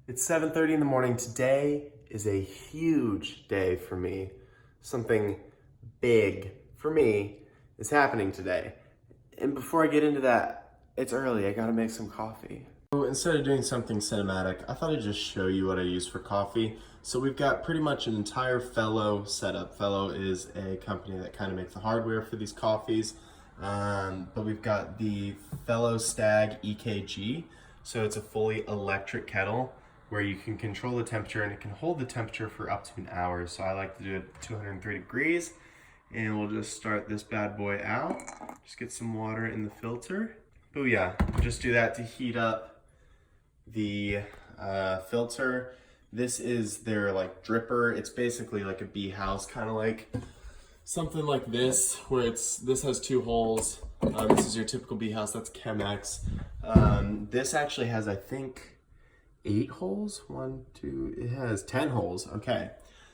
It's 7:30 in the morning. Today is a huge day for me. Something big for me is happening today. And before I get into that, it's early. I gotta make some coffee. So instead of doing something cinematic, I thought I'd just show you what I use for coffee. So we've got pretty much an entire Fellow setup. Fellow is a company that kind of makes the hardware for these coffees. But we've got the Fellow Stag EKG. So it's a fully electric kettle where you can control the temperature and it can hold the temperature for up to an hour. So I like to do it at 203 degrees. And we'll just start this bad boy out. Just get some water in the filter. Booyah. Just do that to heat up the filter. This is their like dripper. It's basically like a bee house, kind of like something like this, where this has two holes. This is your typical bee house. That's Chemex. This actually has, I think, 8 holes. It has 10 holes. Okay.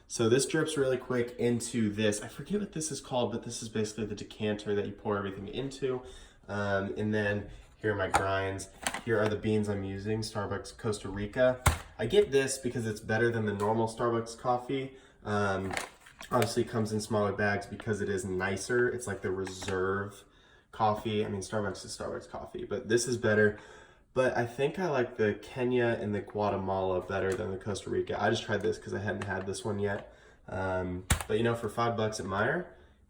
So this drips really quick into this. I forget what this is called, but this is basically the decanter that you pour everything into. And then here are my grinds. Here are the beans I'm using, Starbucks Costa Rica. I get this because it's better than the normal Starbucks coffee. Obviously it comes in smaller bags because it is nicer. It's like the reserve coffee. I mean, Starbucks is Starbucks coffee, but this is better. But I think I like the Kenya and the Guatemala better than the Costa Rica. I just tried this because I hadn't had this one yet. But you know, for $5 at Meijer, it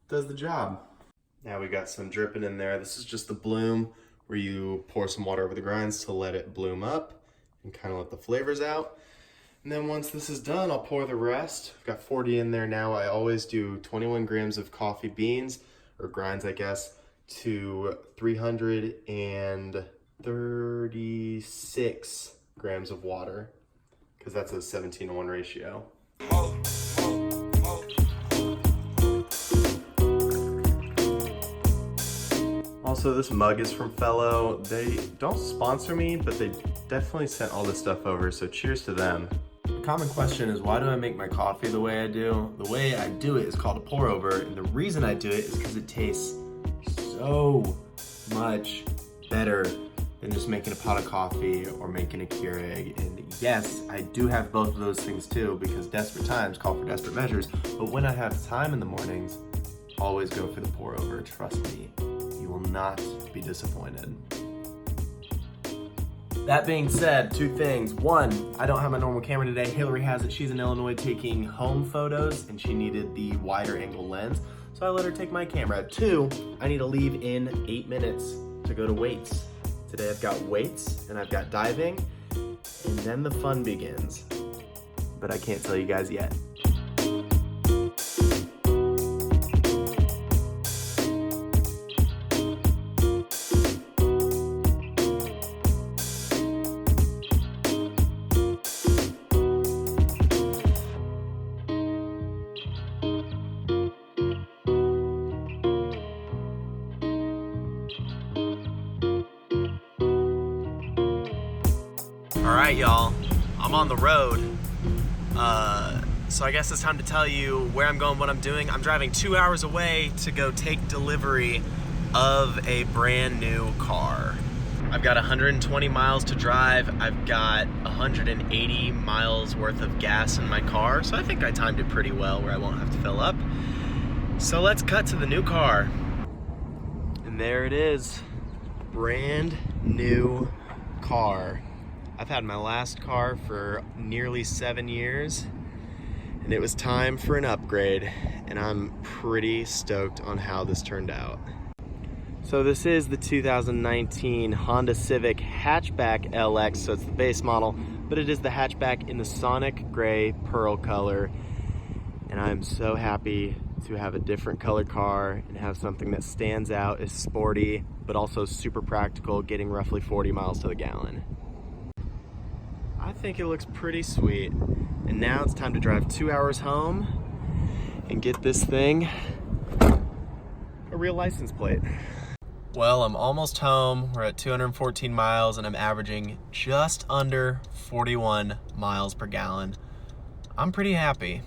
does the job. Now we got some dripping in there. This is just the bloom where you pour some water over the grinds to let it bloom up and kind of let the flavors out. And then once this is done, I'll pour the rest. I've got 40 in there now. I always do 21 grams of coffee beans, or grinds, I guess, to 336 grams of water, because that's a 17-to-1 ratio. Also, this mug is from Fellow. They don't sponsor me, but they definitely sent all this stuff over, so cheers to them. The common question is, why do I make my coffee the way I do? The way I do it is called a pour over, and the reason I do it is because it tastes so much better than just making a pot of coffee or making a Keurig. And yes, I do have both of those things too, because desperate times call for desperate measures. But when I have time in the mornings, always go for the pour over. Trust me, you will not be disappointed. That being said, 2 things. 1, I don't have my normal camera today. Hillary has it. She's in Illinois taking home photos and she needed the wider angle lens. So I let her take my camera. 2, I need to leave in 8 minutes to go to weights. Today I've got weights and I've got diving, and then the fun begins. But I can't tell you guys yet. All right, y'all, I'm on the road. So I guess it's time to tell you where I'm going, what I'm doing. I'm driving 2 hours away to go take delivery of a brand new car. I've got 120 miles to drive. I've got 180 miles worth of gas in my car. So I think I timed it pretty well where I won't have to fill up. So let's cut to the new car. And there it is, brand new car. I've had my last car for nearly 7 years, and it was time for an upgrade, and I'm pretty stoked on how this turned out. So this is the 2019 Honda Civic Hatchback LX, so it's the base model, but it is the hatchback in the Sonic Gray Pearl color, and I'm so happy to have a different color car and have something that stands out, is sporty, but also super practical, getting roughly 40 miles to the gallon. I think it looks pretty sweet. And now it's time to drive 2 hours home and get this thing a real license plate. Well, I'm almost home. We're at 214 miles and I'm averaging just under 41 miles per gallon. I'm pretty happy.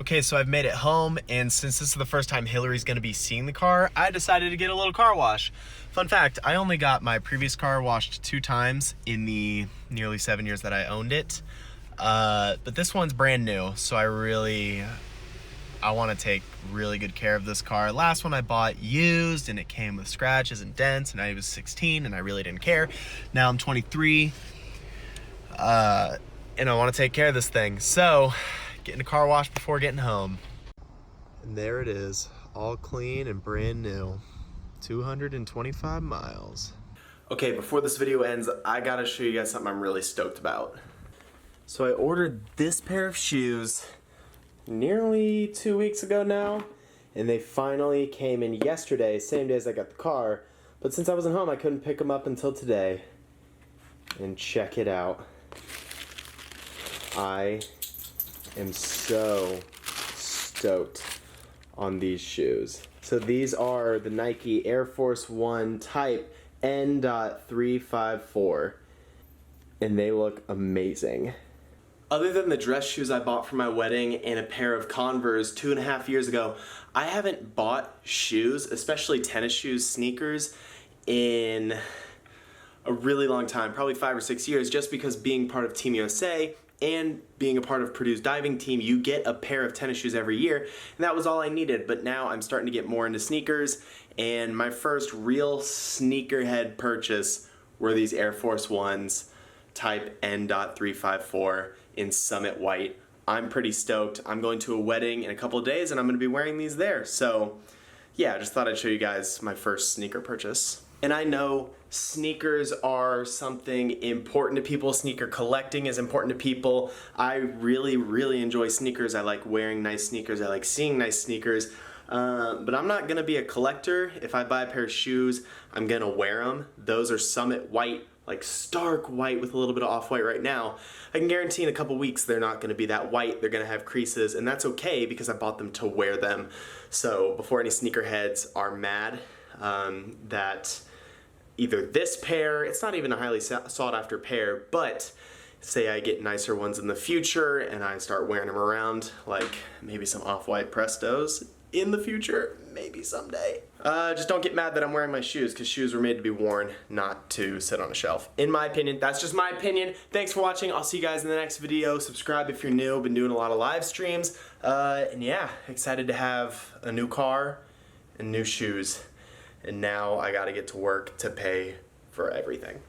Okay, so I've made it home, and since this is the first time Hillary's gonna be seeing the car, I decided to get a little car wash. Fun fact, I only got my previous car washed 2 times in the nearly 7 years that I owned it. But this one's brand new, so I wanna take really good care of this car. Last one I bought used, and it came with scratches and dents, and I was 16, and I really didn't care. Now I'm 23, and I wanna take care of this thing. So, getting a car wash before getting home. And there it is, all clean and brand new. 225 miles. Okay, before this video ends, I gotta show you guys something I'm really stoked about. So I ordered this pair of shoes nearly 2 weeks ago now, and they finally came in yesterday, same day as I got the car. But since I wasn't home, I couldn't pick them up until today. And check it out. I am so stoked on these shoes. So these are the Nike Air Force One Type N.354, and they look amazing. Other than the dress shoes I bought for my wedding and a pair of Converse 2.5 years ago, I haven't bought shoes, especially tennis shoes, sneakers, in a really long time, probably 5 or 6 years, just because being part of Team USA and being a part of Purdue's diving team, you get a pair of tennis shoes every year, and that was all I needed. But now I'm starting to get more into sneakers, and my first real sneakerhead purchase were these Air Force Ones Type N.354 in Summit White. I'm pretty stoked. I'm going to a wedding in a couple of days, and I'm going to be wearing these there. So yeah, I just thought I'd show you guys my first sneaker purchase. And I know sneakers are something important to people. Sneaker collecting is important to people. I really, really enjoy sneakers. I like wearing nice sneakers. I like seeing nice sneakers. But I'm not gonna be a collector. If I buy a pair of shoes, I'm gonna wear them. Those are Summit White, like stark white with a little bit of off-white right now. I can guarantee in a couple weeks they're not gonna be that white. They're gonna have creases, and that's okay because I bought them to wear them. So before any sneakerheads are mad that either this pair, it's not even a highly sought after pair, but say I get nicer ones in the future and I start wearing them around, like maybe some off-white Prestos in the future, maybe someday. Just don't get mad that I'm wearing my shoes, because shoes were made to be worn, not to sit on a shelf. In my opinion, that's just my opinion. Thanks for watching. I'll see you guys in the next video. Subscribe if you're new. Been doing a lot of live streams. And yeah, excited to have a new car and new shoes. And now I gotta get to work to pay for everything.